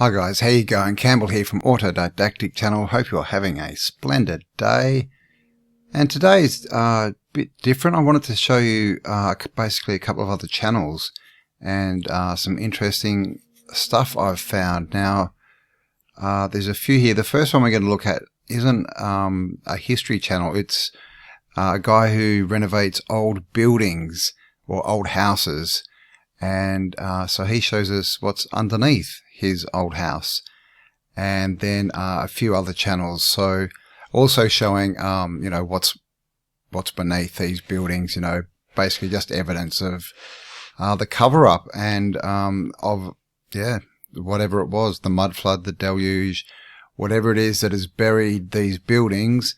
Hi guys, how you going? Cambell here from Autodidactic Channel. Hope you're having a splendid day. And today's a bit different. I wanted to show you basically a couple of other channels and some interesting stuff I've found. Now, there's a few here. The first one we're going to look at isn't a history channel. It's a guy who renovates old buildings or old houses. And so he shows us what's underneath his old house, and then a few other channels. So also showing, you know, what's beneath these buildings. You know, basically just evidence of the cover up and of whatever it was, the mud flood, the deluge, whatever it is that has buried these buildings.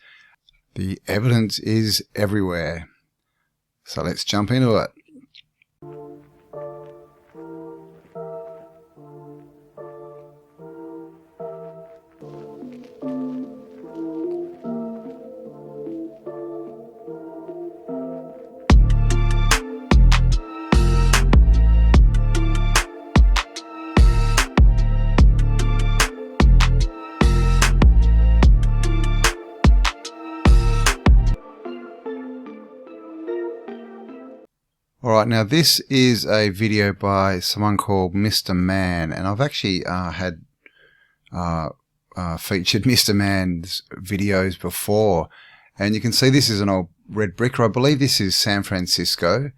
The evidence is everywhere. So let's jump into it. Alright, now this is a video by someone called Mr. Man, and I've actually had featured Mr. Man's videos before, and you can see this is an old red bricker. I believe this is San Francisco.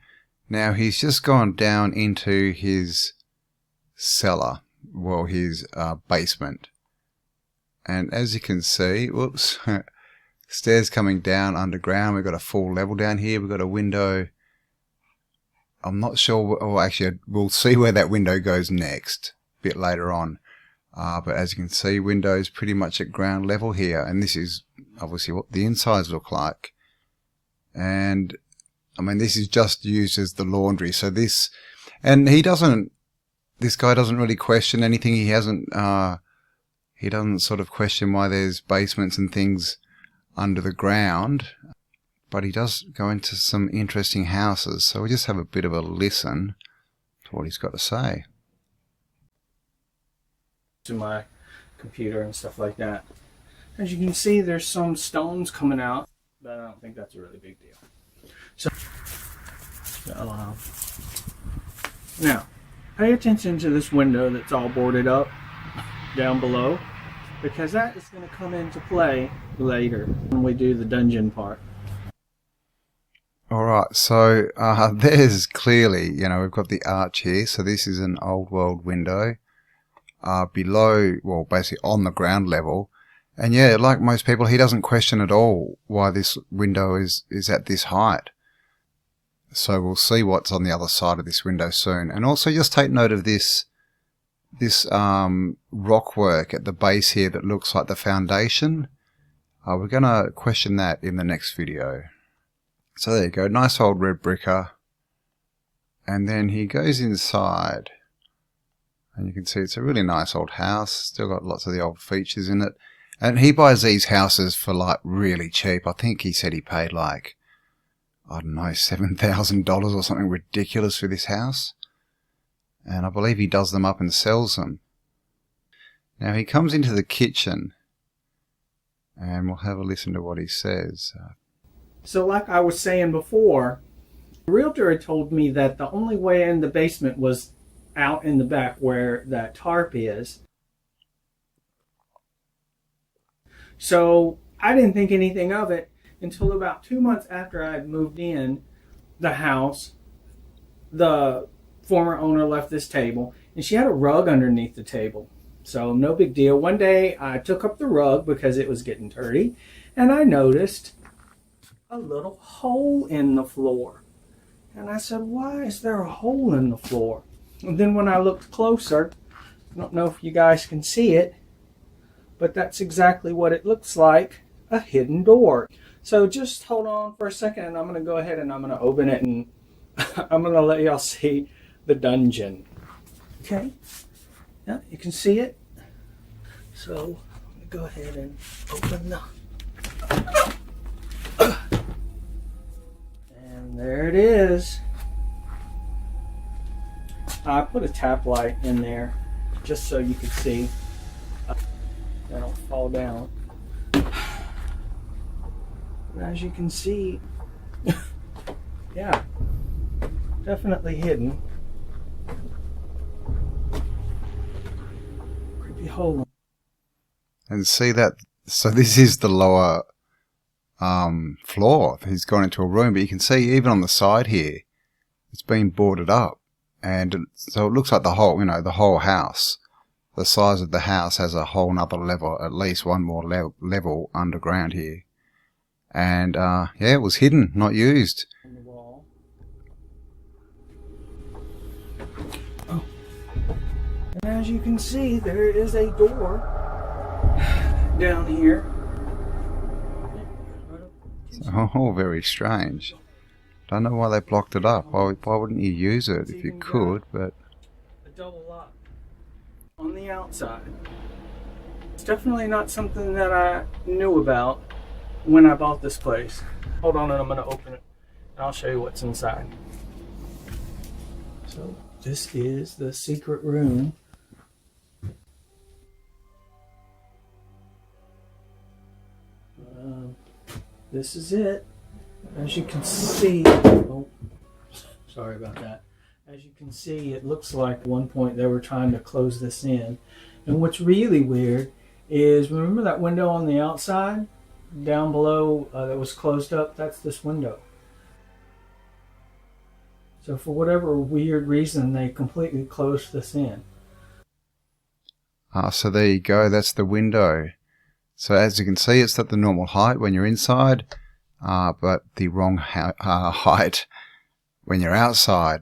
Now he's just gone down into his cellar, well, his basement, and as you can see, whoops, stairs coming down underground. We've got a full level down here. We've got a window. I'm not sure, or actually we'll see where that window goes next, a bit later on. But as you can see, windows pretty much at ground level here. And this is obviously what the insides look like. And, I mean, this is just used as the laundry. So this, and this guy doesn't really question anything. He doesn't sort of question why there's basements and things under the ground. But he does go into some interesting houses, so we'll just have a bit of a listen to what he's got to say. To my computer and stuff like that. As you can see, there's some stones coming out, but I don't think that's a really big deal. So now, pay attention to this window that's all boarded up down below, because that is going to come into play later when we do the dungeon part. Alright, so there's clearly, you know, we've got the arch here, so this is an old world window below, well, basically on the ground level. And yeah, like most people, he doesn't question at all why this window is at this height. So we'll see what's on the other side of this window soon. And also just take note of this rock work at the base here that looks like the foundation. We're going to question that in the next video. So there you go, nice old red bricker. And then he goes inside. And you can see it's a really nice old house. Still got lots of the old features in it. And he buys these houses for like really cheap. I think he said he paid like, I don't know, $7,000 or something ridiculous for this house. And I believe he does them up and sells them. Now he comes into the kitchen. And we'll have a listen to what he says. So like I was saying before, the realtor had told me that the only way in the basement was out in the back where that tarp is. So I didn't think anything of it until about 2 months after I had moved in the house. The former owner left this table, and she had a rug underneath the table. So no big deal. One day I took up the rug because it was getting dirty, and I noticed a little hole in the floor. And I said, why is there a hole in the floor? And then when I looked closer, I don't know if you guys can see it, but that's exactly what it looks like, a hidden door. So just hold on for a second, and I'm going to go ahead and I'm going to open it, and I'm going to let y'all see the dungeon. Okay, yeah, you can see it. So I'm going to go ahead and open the... And there it is. I put a tap light in there just so you can see. They don't fall down. And as you can see, yeah, definitely hidden. Creepy hole. And see that, so this is the lower floor. He's gone into a room, but you can see even on the side here, it's been boarded up. And so it looks like the whole, the whole house, the size of the house has a whole nother level, at least one more level underground here. And yeah, it was hidden, not used. On the wall. Oh. And as you can see, there is a door down here. Oh, very strange. Don't know why they blocked it up. Why wouldn't you use it if you could? But a double lock on the outside. It's definitely not something that I knew about when I bought this place. Hold on, and I'm going to open it and I'll show you what's inside. So this is the secret room. This is it. As you can see, oh, sorry about that. As you can see, it looks like at one point they were trying to close this in. And what's really weird is, remember that window on the outside? Down below that was closed up, that's this window. So for whatever weird reason, they completely closed this in. so there you go, that's the window. So as you can see, it's at the normal height when you're inside, but the wrong height when you're outside.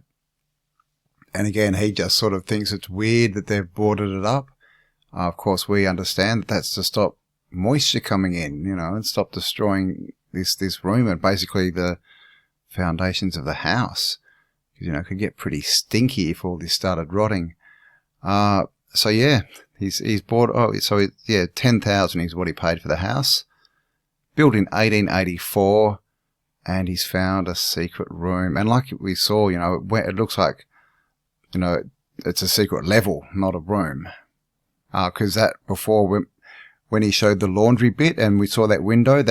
And again, he just sort of thinks it's weird that they've boarded it up. Of course, we understand that that's to stop moisture coming in, and stop destroying this room and basically the foundations of the house. Because, it could get pretty stinky if all this started rotting. So yeah, he's bought, $10,000 is what he paid for the house. Built in 1884, and he's found a secret room. And like we saw, it looks like, it's a secret level, not a room. Because that before, when he showed the laundry bit and we saw that window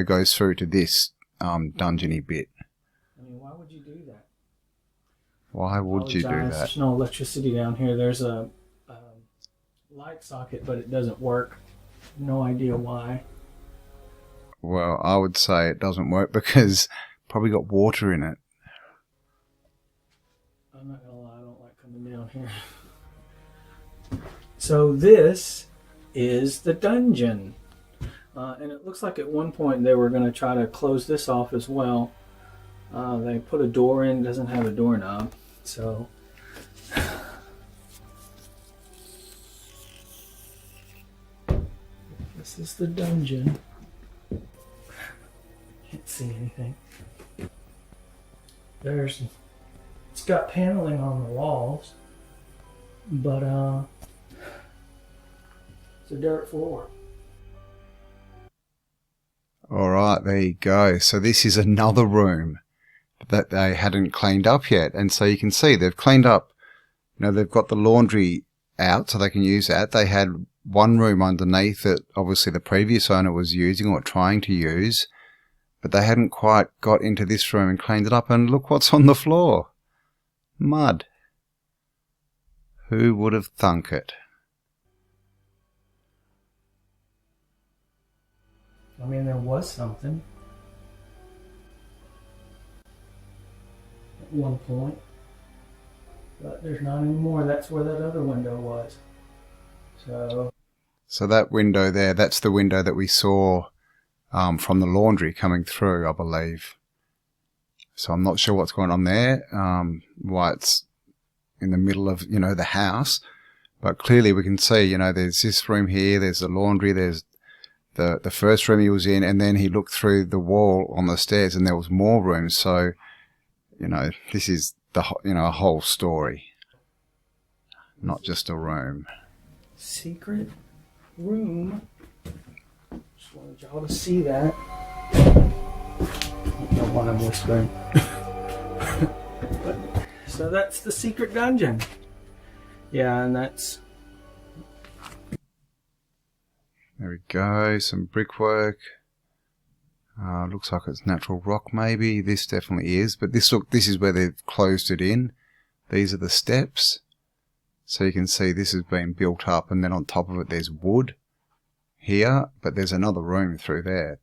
goes through to this dungeony bit. I mean, why would you do that? Why would you do that? There's no electricity down here. There's a light socket, but it doesn't work. No idea why. Well, I would say it doesn't work because probably got water in it. I'm not gonna lie, I don't like coming down here. So this is the dungeon. And it looks like at one point they were going to try to close this off as well. They put a door in, doesn't have a doorknob. So this is the dungeon. Can't see anything. It's got paneling on the walls, but it's a dirt floor. Alright, there you go. So this is another room that they hadn't cleaned up yet. And so you can see they've cleaned up, they've got the laundry out so they can use that. They had one room underneath that obviously the previous owner was using or trying to use, but they hadn't quite got into this room and cleaned it up. And look what's on the floor. Mud. Who would have thunk it? I mean, there was something at one point, but there's not anymore. That's where that other window was. So that window there, that's the window that we saw from the laundry coming through, I believe. So I'm not sure what's going on there, why it's in the middle of, the house. But clearly we can see, there's this room here, there's the laundry, there's the first room he was in, and then he looked through the wall on the stairs and there was more rooms. So, this is a whole story, not just a room. Secret room. Just wanted y'all to see that. I don't know why I'm whispering. So that's the secret dungeon. Yeah, and that's There we go, some brickwork. Looks like it's natural rock maybe. This definitely is, but this is where they've closed it in. These are the steps. So you can see this has been built up, and then on top of it there's wood here, but there's another room through there.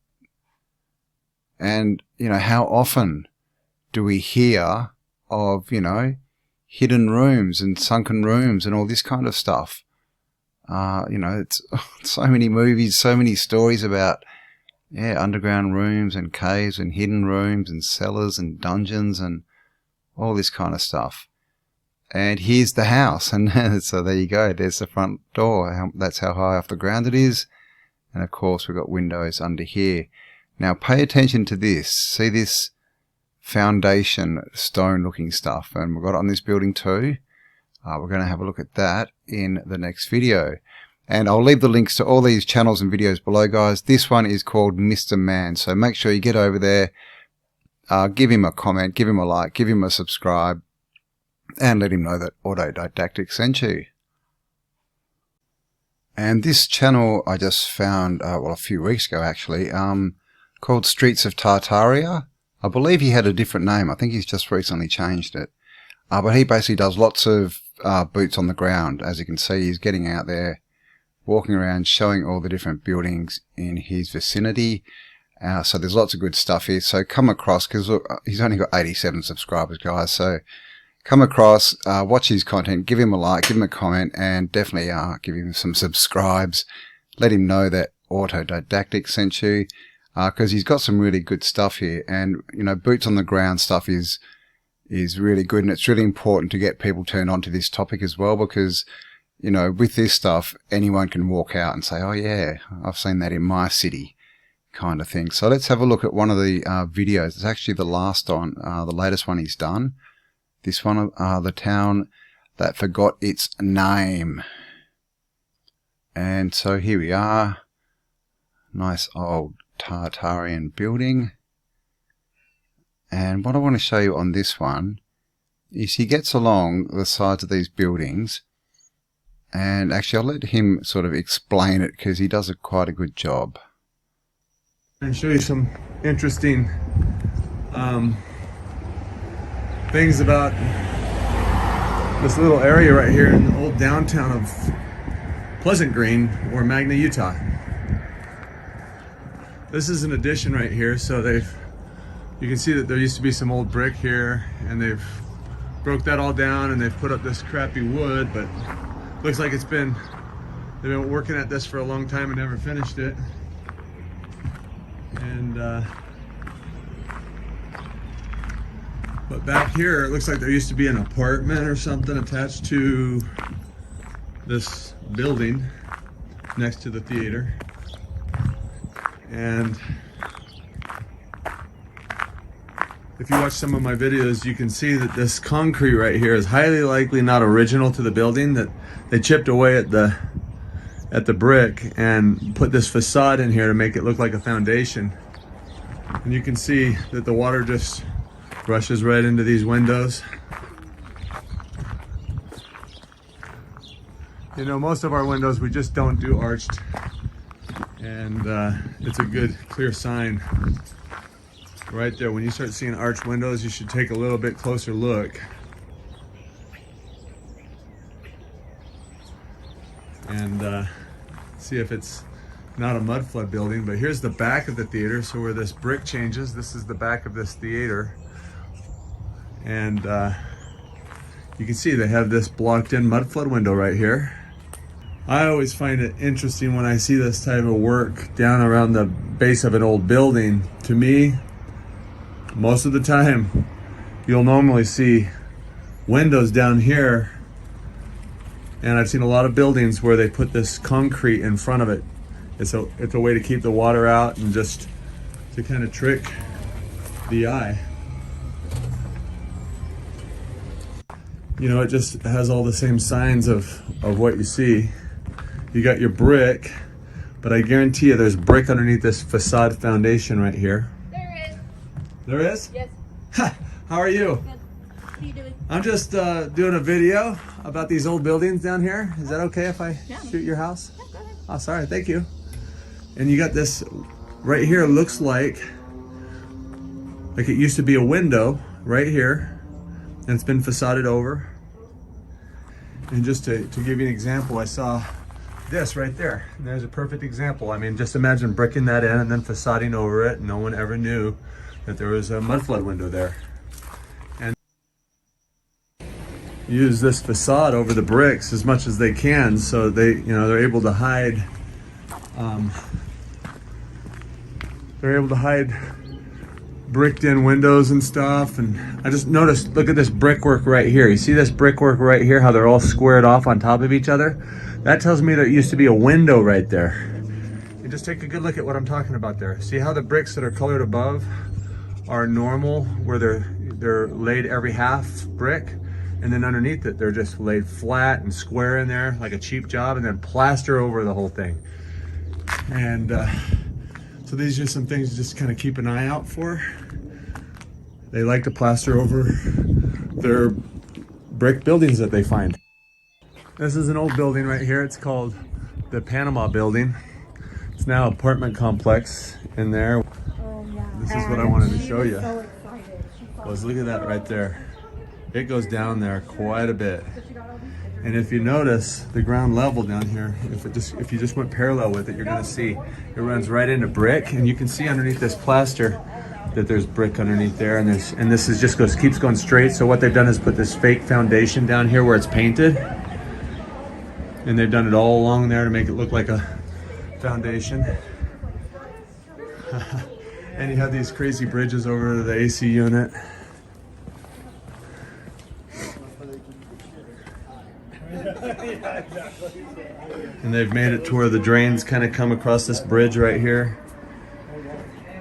And, you know, how often do we hear of, you know, hidden rooms and sunken rooms and all this kind of stuff? You know, it's so many movies, so many stories about, yeah, underground rooms and caves and hidden rooms and cellars and dungeons and all this kind of stuff. And here's the house, and so there you go, there's the front door. That's how high off the ground it is. And of course we've got windows under here. Now pay attention to this. See this foundation stone looking stuff, and we've got it on this building too. We're going to have a look at that in the next video. And I'll leave the links to all these channels and videos below, guys. This one is called Mr. Man, so make sure you get over there, give him a comment, give him a like, give him a subscribe, and let him know that Autodidactic sent you. And this channel I just found, well, a few weeks ago actually, called Streets of Tartaria. I believe he had a different name. I think he's just recently changed it. But he basically does lots of boots on the ground. As you can see, he's getting out there, walking around, showing all the different buildings in his vicinity. So there's lots of good stuff here. So come across, because he's only got 87 subscribers, guys. So come across, watch his content, give him a like, give him a comment, and definitely give him some subscribes. Let him know that Autodidactic sent you, because he's got some really good stuff here. And, you know, boots on the ground stuff is really good, and it's really important to get people turned on to this topic as well, because, you know, with this stuff, anyone can walk out and say, oh yeah, I've seen that in my city, kind of thing. So let's have a look at one of the videos. It's actually the latest one he's done. This one, the town that forgot its name. And so here we are. Nice old Tartarian building. And what I want to show you on this one is he gets along the sides of these buildings. And actually I'll let him sort of explain it, because he does quite a good job. And show you some interesting things about this little area right here in the old downtown of Pleasant Green, or Magna, Utah. This is an addition right here, so you can see that there used to be some old brick here, and they've broke that all down and they've put up this crappy wood, but looks like they've been working at this for a long time and never finished it. And but back here, it looks like there used to be an apartment or something attached to this building next to the theater. And if you watch some of my videos, you can see that this concrete right here is highly likely not original to the building, that they chipped away at the brick and put this facade in here to make it look like a foundation. And you can see that the water just rushes right into these windows. You know, most of our windows we just don't do arched, and it's a good clear sign right there. When you start seeing arched windows, you should take a little bit closer look. And see if it's not a mud flood building. But here's the back of the theater, so where this brick changes, this is the back of this theater. And you can see they have this blocked in mud flood window right here. I always find it interesting when I see this type of work down around the base of an old building. To me, most of the time, you'll normally see windows down here, and I've seen a lot of buildings where they put this concrete in front of it. It's a way to keep the water out and just to kind of trick the eye. You know, it just has all the same signs of what you see. You got your brick, but I guarantee you there's brick underneath this facade foundation right here. There is. There is? Yes. Ha! How are you? Good. What are you doing? I'm just doing a video about these old buildings down here. Is that okay if I shoot your house? Yeah, go ahead. Oh, sorry, thank you. And you got this right here, looks like it used to be a window right here, and it's been facaded over. And just to give you an example, I saw this right there. And there's a perfect example. I mean, just imagine bricking that in and then facading over it. No one ever knew that there was a mud flood window there. And use this facade over the bricks as much as they can, so they're able to hide. They're able to hide bricked in windows and stuff. And I just noticed, look at this brickwork right here. You see this brickwork right here, how they're all squared off on top of each other? That tells me there used to be a window right there. And just take a good look at what I'm talking about there. See how the bricks that are colored above are normal, where they're laid every half brick, and then underneath it they're just laid flat and square in there like a cheap job, and then plaster over the whole thing. And so these are some things to just kind of keep an eye out for. They like to plaster over their brick buildings that they find. This is an old building right here. It's called the Panama Building. It's now an apartment complex in there. Oh, yeah. This is what I wanted to show you. So excited. Look at that right there. It goes down there quite a bit. And if you notice the ground level down here, if you just went parallel with it, you're gonna see it runs right into brick, and you can see underneath this plaster that there's brick underneath there, and this is just keeps going straight. So what they've done is put this fake foundation down here where it's painted, and they've done it all along there to make it look like a foundation. And you have these crazy bridges over to the AC unit. And they've made it to where the drains kind of come across this bridge right here.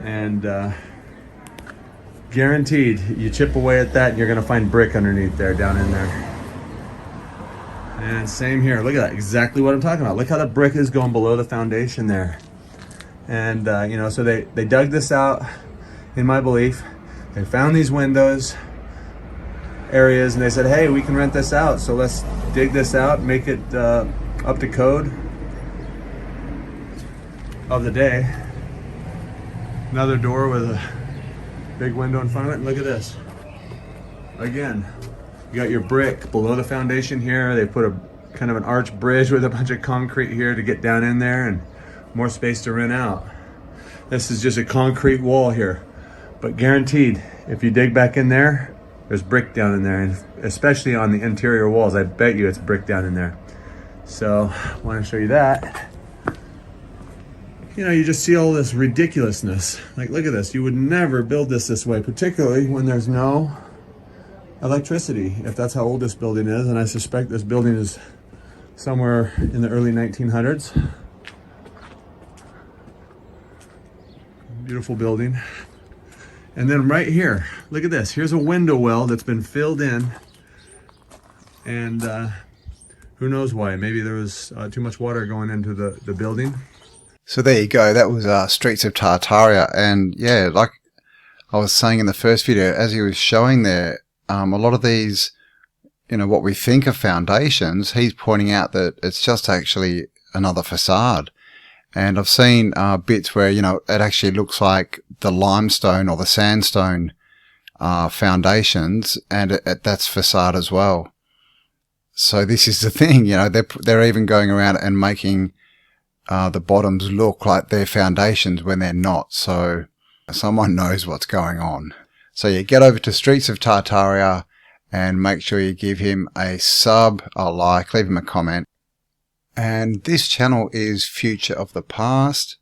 And guaranteed, you chip away at that and you're gonna find brick underneath there, down in there. And same here, look at that, exactly what I'm talking about. Look how the brick is going below the foundation there. And so they dug this out, in my belief. They found these windows areas and they said, hey, we can rent this out, so let's dig this out, make it up to code of the day. Another door with a big window in front of it, and look at this. Again, you got your brick below the foundation here. They put a kind of an arch bridge with a bunch of concrete here to get down in there, and more space to rent out. This is just a concrete wall here, but guaranteed, if you dig back in there, there's brick down in there, and especially on the interior walls, I bet you it's brick down in there. So I want to show you that. You just see all this ridiculousness. Like, look at this. You would never build this way, particularly when there's no electricity, if that's how old this building is. And I suspect this building is somewhere in the early 1900s. Beautiful building. And then right here, look at this. Here's a window well that's been filled in. And who knows why? Maybe there was too much water going into the building. So there you go. That was Streets of Tartaria. And yeah, like I was saying in the first video, as he was showing there, a lot of these, what we think are foundations, he's pointing out that it's just actually another facade. And I've seen bits where, it actually looks like the limestone or the sandstone foundations, and that's facade as well. So this is the thing, they're even going around and making the bottoms look like they're foundations when they're not. So someone knows what's going on. So yeah, get over to Streets of Tartaria and make sure you give him a sub, a like, leave him a comment. And this channel is Future of the Past.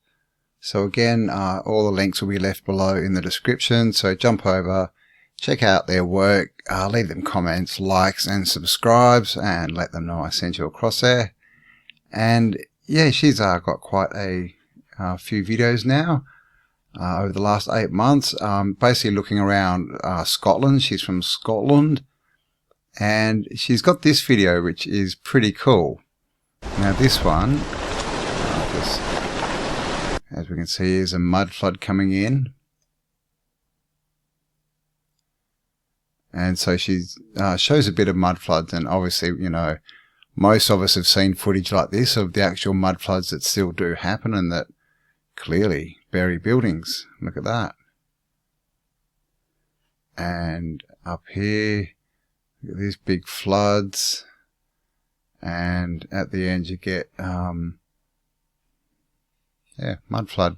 So again, all the links will be left below in the description. So jump over, check out their work, leave them comments, likes and subscribes, and let them know I sent you across there. And yeah, she's got quite a few videos now over the last 8 months, basically looking around Scotland. She's from Scotland, and she's got this video which is pretty cool. Now this one, as we can see, is a mud flood coming in. And so she shows a bit of mud floods, and obviously, most of us have seen footage like this of the actual mud floods that still do happen and that clearly bury buildings. Look at that. And up here, look at these big floods. And at the end you get, mud flood.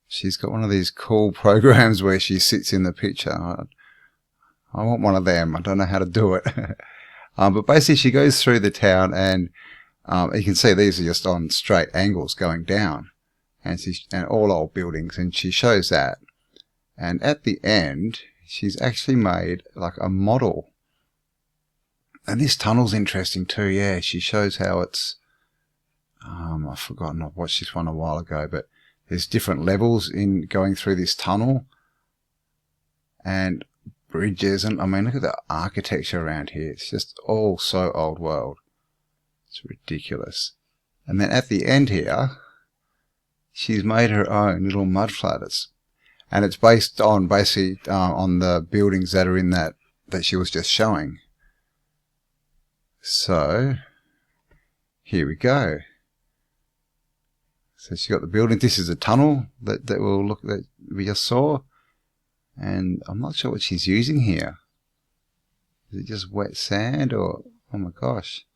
She's got one of these cool programs where she sits in the picture. I want one of them. I don't know how to do it. But basically she goes through the town, and you can see these are just on straight angles going down, and all old buildings, and she shows that. And at the end, she's actually made like a model. And this tunnel's interesting too. Yeah, she shows how it's, I've forgotten, I've watched this one a while ago, but there's different levels in going through this tunnel, and bridges, and I mean, look at the architecture around here. It's just all so old world. It's ridiculous. And then at the end here, she's made her own little mud flood. And it's based on basically on the buildings that are in that she was just showing. So here we go. So she got the building. This is a tunnel that we just saw, and I'm not sure what she's using here. Is it just wet sand, or oh my gosh,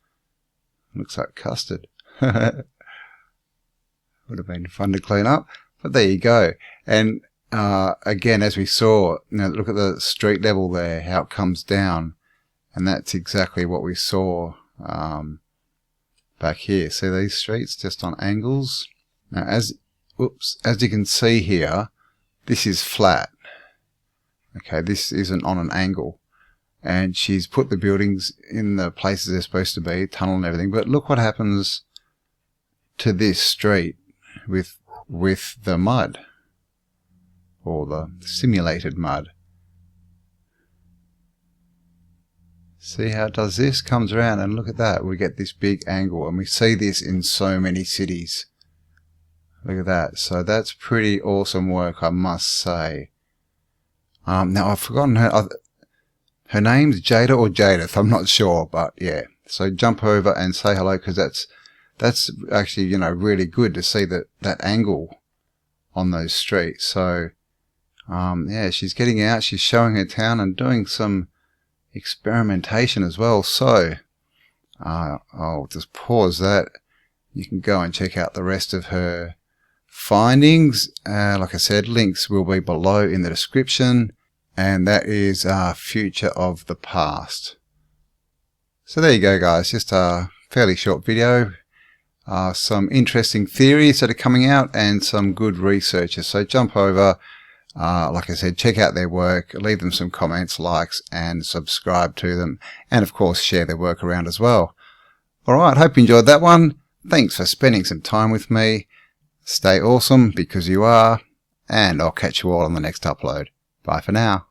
looks like custard. Would have been fun to clean up, but there you go. And again, as we saw, look at the street level there, how it comes down, and that's exactly what we saw back here. See these streets just on angles. Now, as you can see here, this is flat. Okay, this isn't on an angle, and she's put the buildings in the places they're supposed to be, tunnel and everything. But look what happens to this street with the mud, or the simulated mud. See how it does this? Comes around, and look at that. We get this big angle, and we see this in so many cities. Look at that. So that's pretty awesome work, I must say. Now I've forgotten her name's Jada or Jadith, I'm not sure, but yeah. So jump over and say hello, because that's actually, really good to see that angle on those streets. So yeah, she's getting out, she's showing her town and doing some experimentation as well. So I'll just pause that. You can go and check out the rest of her findings. Like I said, links will be below in the description, and that is Future of the Past. So there you go, guys, just a fairly short video, some interesting theories that are coming out, and some good researchers. So jump over, like I said, check out their work, leave them some comments, likes, and subscribe to them, and of course share their work around as well. Alright, hope you enjoyed that one. Thanks for spending some time with me. Stay awesome, because you are, and I'll catch you all on the next upload. Bye for now.